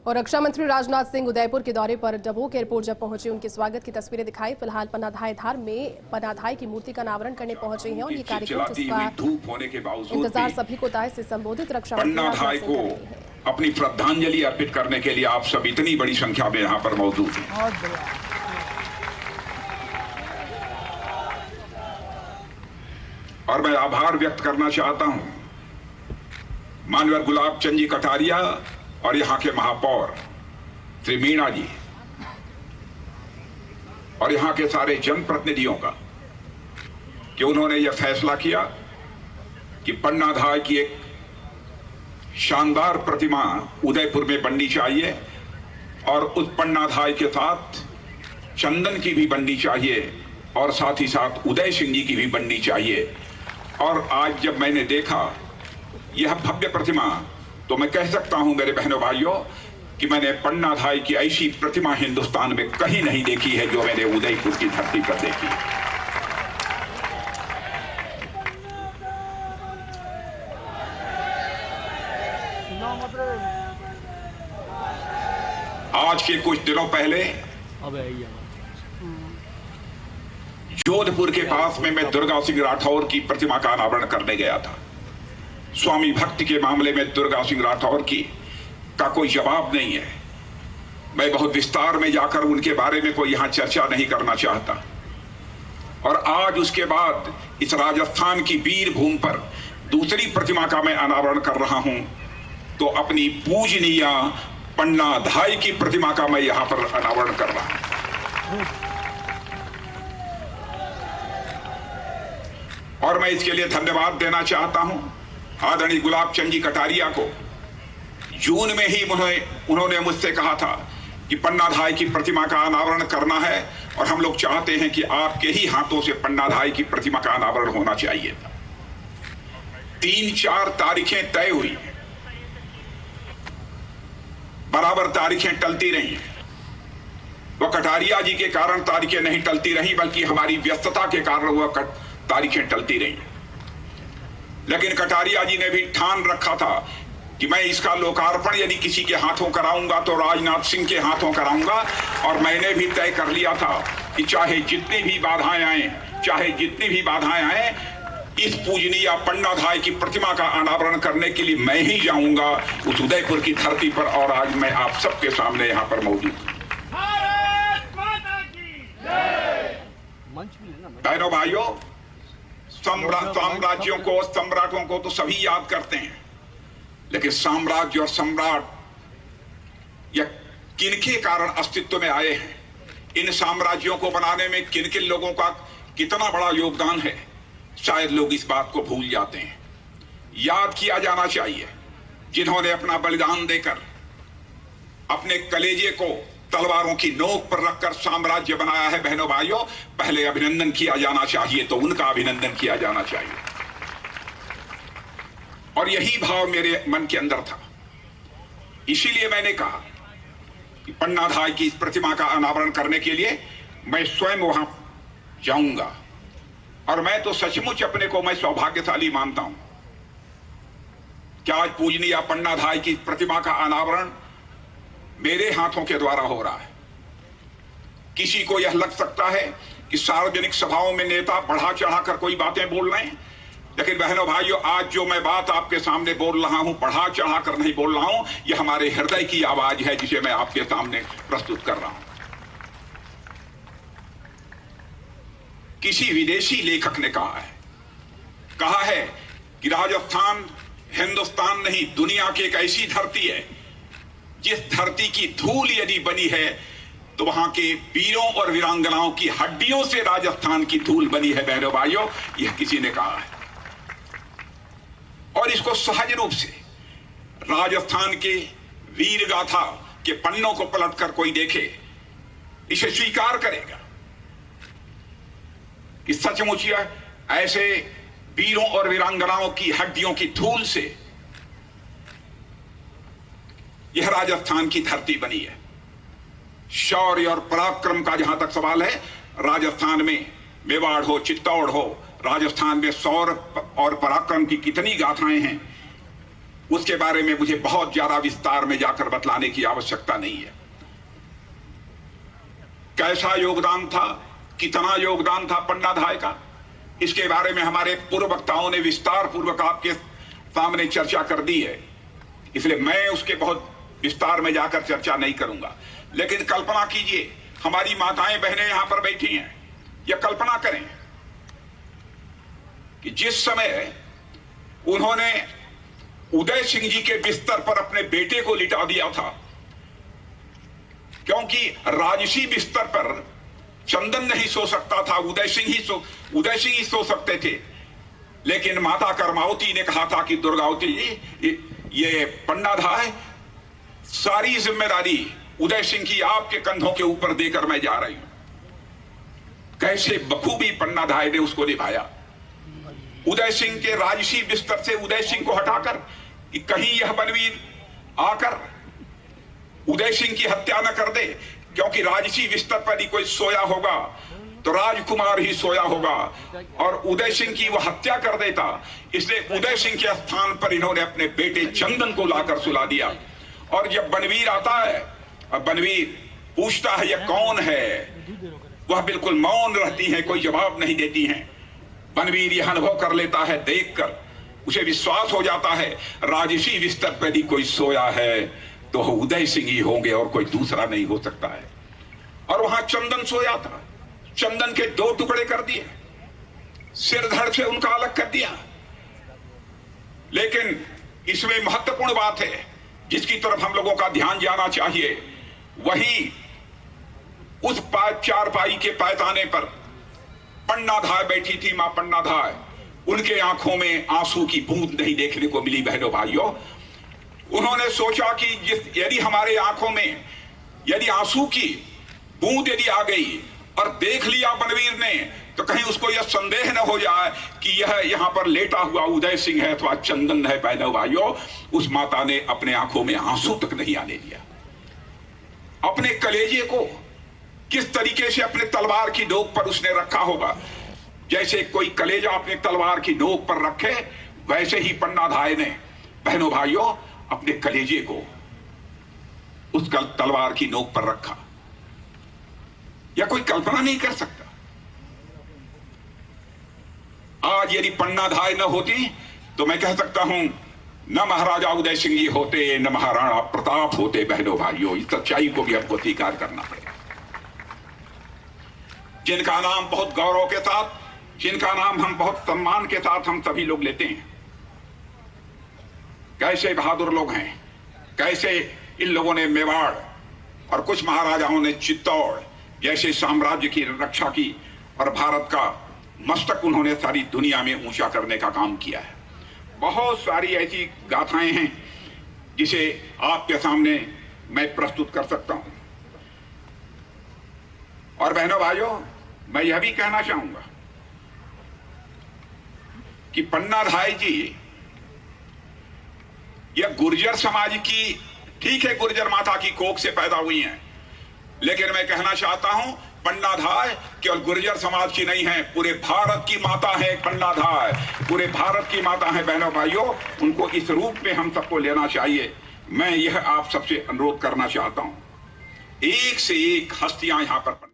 और रक्षा मंत्री राजनाथ सिंह उदयपुर के दौरे पर डबोक एयरपोर्ट जब पहुंचे, उनके स्वागत की तस्वीरें दिखाई। फिलहाल पन्नाधाय धार में पन्नाधाय की मूर्ति का अनावरण करने पहुंचे हैं और ये कार्यक्रम जिसका इंतजार सभी को था। इससे संबोधित रक्षा मंत्री राजनाथ सिंह कर रहे हैं। अपनी श्रद्धांजलि अर्पित करने के लिए आप सब इतनी बड़ी संख्या में यहाँ पर मौजूद हैं। और मैं आभार व्यक्त करना चाहता हूं माननीय गुलाब चंद जी कटारिया और यहाँ के महापौर श्री मीणा जी और यहाँ के सारे जनप्रतिनिधियों का कि उन्होंने यह फैसला किया कि पन्नाधाय की एक शानदार प्रतिमा उदयपुर में बननी चाहिए और उस पन्नाधाय के साथ चंदन की भी बननी चाहिए और साथ ही साथ उदय सिंह जी की भी बननी चाहिए। और आज जब मैंने देखा यह भव्य प्रतिमा तो मैं कह सकता हूं मेरे बहनों भाइयों कि मैंने पन्नाधाय की ऐसी प्रतिमा हिंदुस्तान में कहीं नहीं देखी है जो मैंने उदयपुर की धरती पर देखी। आज के कुछ दिनों पहले जोधपुर के पास में मैं दुर्गा सिंह राठौर की प्रतिमा का अनावरण करने गया था। स्वामी भक्ति के मामले में दुर्गा सिंह राठौर की का कोई जवाब नहीं है। मैं बहुत विस्तार में जाकर उनके बारे में कोई यहां चर्चा नहीं करना चाहता। और आज उसके बाद इस राजस्थान की वीर भूमि पर दूसरी प्रतिमा का मैं अनावरण कर रहा हूं तो अपनी पूजनीय पन्नाधाय की प्रतिमा का मैं यहां पर अनावरण कर रहा हूं। और मैं इसके लिए धन्यवाद देना चाहता हूं आदरणीय गुलाब चंद जी कटारिया को। जून में ही उन्होंने मुझसे कहा था कि पन्नाधाय की प्रतिमा का अनावरण करना है और हम लोग चाहते हैं कि आपके ही हाथों से पन्नाधाय की प्रतिमा का अनावरण होना चाहिए। 3-4 तारीखें तय हुई, बराबर तारीखें टलती रही। वह कटारिया जी के कारण तारीखें नहीं टलती रही बल्कि हमारी व्यस्तता के कारण वह तारीखें टलती रही। लेकिन कटारिया जी ने भी ठान रखा था कि मैं इसका लोकार्पण यदि किसी के हाथों कराऊंगा तो राजनाथ सिंह के हाथों कराऊंगा। और मैंने भी तय कर लिया था कि चाहे जितनी भी बाधाएं आए, इस पूजनीय पन्नाधाय की प्रतिमा का अनावरण करने के लिए मैं ही जाऊंगा उस उदयपुर की धरती पर। और आज मैं आप सबके सामने यहां पर मौजूद हूं। बहनों भाइयों, साम्राज्यों को, सम्राटों को तो सभी याद करते हैं, लेकिन साम्राज्य और सम्राट या किनके कारण अस्तित्व में आए हैं, इन साम्राज्यों को बनाने में किन किन लोगों का कितना बड़ा योगदान है, शायद लोग इस बात को भूल जाते हैं। याद किया जाना चाहिए जिन्होंने अपना बलिदान देकर अपने कलेजे को तलवारों की नोक पर रखकर साम्राज्य बनाया है। बहनों भाइयों, पहले अभिनंदन किया जाना चाहिए, तो उनका अभिनंदन किया जाना चाहिए। और यही भाव मेरे मन के अंदर था, इसीलिए मैंने कहा कि पन्नाधाय की इस प्रतिमा का अनावरण करने के लिए मैं स्वयं वहां जाऊंगा। और मैं तो सचमुच अपने को मैं सौभाग्यशाली मानता हूं कि आज पूजनीय पन्नाधाय की प्रतिमा का अनावरण मेरे हाथों के द्वारा हो रहा है। किसी को यह लग सकता है कि सार्वजनिक सभाओं में नेता बढ़ा चढ़ाकर कोई बातें बोल रहे हैं, लेकिन बहनों भाइयों, आज जो मैं बात आपके सामने बोल रहा हूं बढ़ा चढ़ाकर नहीं बोल रहा हूं, यह हमारे हृदय की आवाज है जिसे मैं आपके सामने प्रस्तुत कर रहा हूं। किसी विदेशी लेखक ने कहा है कि राजस्थान हिंदुस्तान नहीं दुनिया की एक ऐसी धरती है जिस धरती की धूल यदि बनी है तो वहां के वीरों और वीरांगनाओं की हड्डियों से राजस्थान की धूल बनी है। बहनों भाइयों, यह किसी ने कहा है और इसको सहज रूप से राजस्थान के वीर गाथा के पन्नों को पलटकर कोई देखे, इसे स्वीकार करेगा कि सचमुच ऐसे वीरों और वीरांगनाओं की हड्डियों की धूल से यह राजस्थान की धरती बनी है। शौर्य और पराक्रम का जहां तक सवाल है, राजस्थान में मेवाड़ हो, चित्तौड़ हो, राजस्थान में शौर्य और पराक्रम की कितनी गाथाएं हैं। उसके बारे में मुझे बहुत ज्यादा विस्तार में जाकर बतलाने की आवश्यकता नहीं है। कैसा योगदान था, कितना योगदान था पन्नाधाय का, इसके बारे में हमारे पूर्व वक्ताओं ने विस्तार पूर्वक आपके सामने चर्चा कर दी है, इसलिए मैं उसके बहुत विस्तार में जाकर चर्चा नहीं करूंगा। लेकिन कल्पना कीजिए, हमारी माताएं बहनें यहां पर बैठी हैं, या कल्पना करें कि जिस समय उन्होंने उदय सिंह जी के बिस्तर पर अपने बेटे को लिटा दिया था, क्योंकि राजसी बिस्तर पर चंदन नहीं सो सकता था, उदय सिंह ही सो सकते थे। लेकिन माता कर्मावती ने कहा था कि दुर्गावती जी, ये पन्नाधाय, सारी जिम्मेदारी उदय सिंह की आपके कंधों के ऊपर देकर मैं जा रही हूं। कैसे बखूबी पन्नाधाय ने उसको निभाया। उदय सिंह के राजसी बिस्तर से उदय सिंह को हटाकर कि कहीं यह बनवीर आकर उदय सिंह की हत्या न कर दे, क्योंकि राजसी बिस्तर पर ही कोई सोया होगा तो राजकुमार ही सोया होगा और उदय सिंह की वह हत्या कर देता। इसलिए उदय सिंह के स्थान पर इन्होंने अपने बेटे चंदन को लाकर सुला दिया। और जब बनवीर आता है और बनवीर पूछता है यह कौन है, वह बिल्कुल मौन रहती है, कोई जवाब नहीं देती हैं। बनवीर यह अनुभव कर लेता है, देखकर उसे विश्वास हो जाता है राजसी बिस्तर पर ही कोई सोया है तो उदय सिंह ही होंगे और कोई दूसरा नहीं हो सकता है। और वहां चंदन सोया था, चंदन के 2 टुकड़े कर दिए, सिर धड़ से उनका अलग कर दिया। लेकिन इसमें महत्वपूर्ण बात है जिसकी तरफ हम लोगों का ध्यान जाना चाहिए, वही उस चारपाई के पायताने पर पन्नाधाय बैठी थी, मां पन्नाधाय। उनके आंखों में आंसू की बूंद नहीं देखने को मिली। बहनों भाइयों, उन्होंने सोचा कि यदि हमारे आंखों में यदि आंसू की बूंद यदि आ गई और देख लिया बनवीर ने, तो कहीं उसको यह संदेह न हो जाए कि यह यहां पर लेटा हुआ उदय सिंह है अथवा चंदन है। बहनों भाइयों, उस माता ने अपने आंखों में आंसू तक नहीं आने दिया। अपने कलेजे को किस तरीके से अपने तलवार की नोक पर उसने रखा होगा, जैसे कोई कलेजा अपने तलवार की नोक पर रखे, वैसे ही पन्नाधाय ने, बहनों भाइयों, अपने कलेजे को उस तलवार की नोक पर रखा। या कोई कल्पना नहीं कर सकता। आज यदि पन्नाधाय न होती तो मैं कह सकता हूं न महाराजा उदय सिंह जी होते, न महाराणा प्रताप होते। बहनों भाइयों, इस सच्चाई को भी हमको स्वीकार करना पड़ेगा। जिनका नाम बहुत गौरव के साथ, जिनका नाम हम बहुत सम्मान के साथ हम सभी लोग लेते हैं, कैसे बहादुर लोग हैं, कैसे इन लोगों ने मेवाड़ और कुछ महाराजाओं ने चित्तौड़ जैसे साम्राज्य की रक्षा की और भारत का मस्तक उन्होंने सारी दुनिया में ऊंचा करने का काम किया है। बहुत सारी ऐसी गाथाएं हैं जिसे आपके सामने मैं प्रस्तुत कर सकता हूं। और बहनों भाइयों, मैं यह भी कहना चाहूंगा कि पन्नाधाय जी यह गुर्जर समाज की, ठीक है, गुर्जर माता की कोख से पैदा हुई हैं, लेकिन मैं कहना चाहता हूं पन्नाधाय केवल गुर्जर समाज की नहीं है, पूरे भारत की माता है पन्नाधाय, पूरे भारत की माता है। बहनों भाइयों, उनको इस रूप में हम सबको लेना चाहिए। मैं यह आप सबसे अनुरोध करना चाहता हूं, एक से एक हस्तियां यहां पर